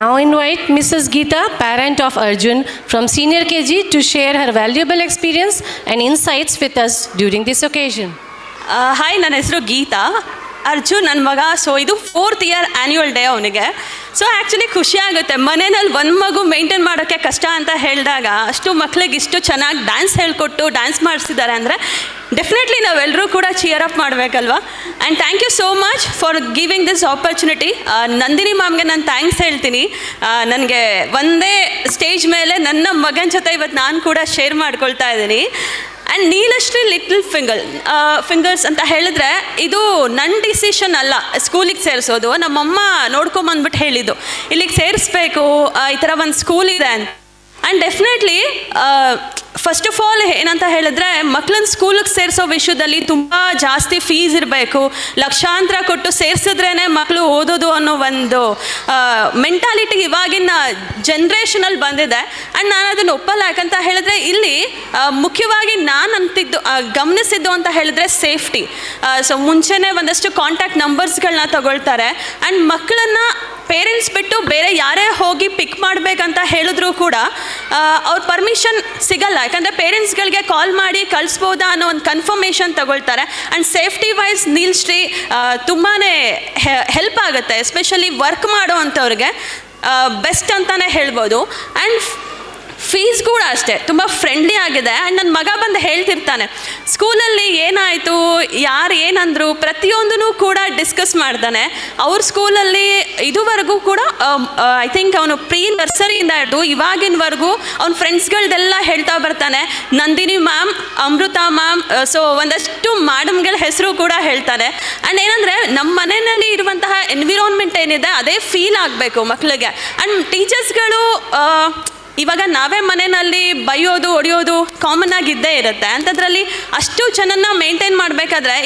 Now invite Mrs. Geeta, parent of Arjun from Senior KG, to share her valuable experience and insights with us during this occasion. Hi, ನನ್ನ ಹೆಸರು ಗೀತಾ. ಅರ್ಜುನ್ ನನ್ನ ಮಗ. So ಇದು 4th year annual day ಅವನಿಗೆ. So actually ಖುಷಿ ಆಗುತ್ತೆ. ಮನೆಯಲ್ಲಿ ಒಂದು ಮಗು ಮೇಂಟೈನ್ ಮಾಡೋಕ್ಕೆ ಕಷ್ಟ ಅಂತ ಹೇಳಿದಾಗ ಅಷ್ಟು ಮಕ್ಳಿಗೆ ಇಷ್ಟು ಚೆನ್ನಾಗಿ ಡ್ಯಾನ್ಸ್ ಹೇಳ್ಕೊಟ್ಟು ಡ್ಯಾನ್ಸ್ ಮಾಡಿಸಿದ್ದಾರೆ ಅಂದರೆ ಡೆಫಿನೆಟ್ಲಿ ನಾವೆಲ್ಲರೂ ಕೂಡ ಚಿಯರ್ ಅಪ್ ಮಾಡಬೇಕಲ್ವಾ. And thank you so much for giving this opportunity. Nandini ಮ್ಯಾಮ್ಗೆ ನಾನು ಥ್ಯಾಂಕ್ಸ್ ಹೇಳ್ತೀನಿ. ನನಗೆ ಒಂದೇ ಸ್ಟೇಜ್ ಮೇಲೆ ನನ್ನ ಮಗನ ಜೊತೆ ಇವತ್ತು ನಾನು ಕೂಡ ಶೇರ್ ಮಾಡ್ಕೊಳ್ತಾ ಇದ್ದೀನಿ. ಆ್ಯಂಡ್ ನೀಲಶ್ರೀ ಲಿಟಲ್ ಫಿಂಗರ್ಸ್ ಅಂತ ಹೇಳಿದ್ರೆ ಇದು ನನ್ನ ಡಿಸಿಷನ್ ಅಲ್ಲ ಸ್ಕೂಲಿಗೆ ಸೇರಿಸೋದು. ನಮ್ಮಮ್ಮ ನೋಡ್ಕೊಂಬಂದ್ಬಿಟ್ಟು ಹೇಳಿದ್ದು ಇಲ್ಲಿಗೆ ಸೇರಿಸ್ಬೇಕು, ಈ ಥರ ಒಂದು ಸ್ಕೂಲ್ ಇದೆ ಅಂತ. And definitely first of all ಏನಂತ ಹೇಳಿದ್ರೆ ಮಕ್ಕಳನ್ನ ಸ್ಕೂಲಿಗೆ ಸೇರಿಸೋ ವಿಷಯದಲ್ಲಿ ತುಂಬ ಜಾಸ್ತಿ ಫೀಸ್ ಇರಬೇಕು, ಲಕ್ಷಾಂತರ ಕೊಟ್ಟು ಸೇರಿಸಿದ್ರೇ ಮಕ್ಕಳು ಓದೋದು ಅನ್ನೋ ಒಂದು ಮೆಂಟಾಲಿಟಿ ಇವಾಗಿನ ಜನ್ರೇಷನಲ್ಲಿ ಬಂದಿದೆ. ಆ್ಯಂಡ್ ನಾನು ಅದನ್ನು ಒಪ್ಪಲ್ಲ. ಯಾಕಂತ ಹೇಳಿದ್ರೆ ಇಲ್ಲಿ ಮುಖ್ಯವಾಗಿ ನಾನು ಗಮನಿಸಿದ್ದು ಅಂತ ಹೇಳಿದ್ರೆ ಸೇಫ್ಟಿ. ಸೊ ಮುಂಚೆನೇ ಒಂದಷ್ಟು ಕಾಂಟ್ಯಾಕ್ಟ್ ನಂಬರ್ಸ್ಗಳನ್ನ ತಗೊಳ್ತಾರೆ. ಆ್ಯಂಡ್ ಮಕ್ಕಳನ್ನು ಪೇರೆಂಟ್ಸ್ ಬಿಟ್ಟು ಬೇರೆ ಯಾರೇ ಹೋಗಿ ಪಿಕ್ ಮಾಡಬೇಕಂತ ಹೇಳಿದ್ರು ಕೂಡ ಅವ್ರ ಪರ್ಮಿಷನ್ ಸಿಗಲ್ಲ. ಯಾಕಂದರೆ ಪೇರೆಂಟ್ಸ್ಗಳಿಗೆ ಕಾಲ್ ಮಾಡಿ ಕಳಿಸ್ಬೋದಾ ಅನ್ನೋ ಒಂದು ಕನ್ಫರ್ಮೇಷನ್ ತಗೊಳ್ತಾರೆ. ಆ್ಯಂಡ್ ಸೇಫ್ಟಿ ವೈಸ್ ನೀಲ್ಶ್ರೀ ತುಂಬಾ ಹೆಲ್ಪ್ ಆಗುತ್ತೆ, ಎಸ್ಪೆಷಲಿ ವರ್ಕ್ ಮಾಡೋ ಅಂಥವ್ರಿಗೆ ಬೆಸ್ಟ್ ಅಂತಲೇ ಹೇಳ್ಬೋದು. ಆ್ಯಂಡ್ ಫೀಸ್ ಕೂಡ ಅಷ್ಟೇ ತುಂಬ ಫ್ರೆಂಡ್ಲಿ ಆಗಿದೆ. ಆ್ಯಂಡ್ ನನ್ನ ಮಗ ಬಂದು ಹೇಳ್ತಿರ್ತಾನೆ ಸ್ಕೂಲಲ್ಲಿ ಏನಾಯಿತು, ಯಾರು ಏನಂದರು, ಪ್ರತಿಯೊಂದೂ ಕೂಡ ಡಿಸ್ಕಸ್ ಮಾಡ್ತಾನೆ. ಅವ್ರ ಸ್ಕೂಲಲ್ಲಿ ಇದುವರೆಗೂ ಕೂಡ ಐ ಥಿಂಕ್ ಅವನು ಪ್ರೀ ನರ್ಸರಿಯಿಂದ ಹಿಡಿದು ಇವಾಗಿನವರೆಗೂ ಅವ್ನ ಫ್ರೆಂಡ್ಸ್ಗಳ್ದೆಲ್ಲ ಹೇಳ್ತಾ ಬರ್ತಾನೆ. Nandini ma'am, Amrita ma'am, so ಒಂದಷ್ಟು ಮೇಡಮ್ಗಳ ಹೆಸರು ಕೂಡ ಹೇಳ್ತಾನೆ. ಆ್ಯಂಡ್ ಏನಂದರೆ ನಮ್ಮ ಮನೆಯಲ್ಲಿ ಇರುವಂತಹ ಎನ್ವಿರಾನ್ಮೆಂಟ್ ಏನಿದೆ ಅದೇ ಫೀಲ್ ಆಗಬೇಕು ಮಕ್ಕಳಿಗೆ. ಆ್ಯಂಡ್ ಟೀಚರ್ಸ್ಗಳು ಇವಾಗ ನಾವೇ ಮನೆಯಲ್ಲಿ ಬೈಯೋದು ಹೊಡೆಯೋದು ಕಾಮನ್ ಆಗಿದ್ದೇ ಇರುತ್ತೆ. ಅಂಥದ್ರಲ್ಲಿ ಅಷ್ಟು ಜನನ್ನ ಮೇಂಟೈನ್ ಮಾಡಬೇಕಾದ್ರೆ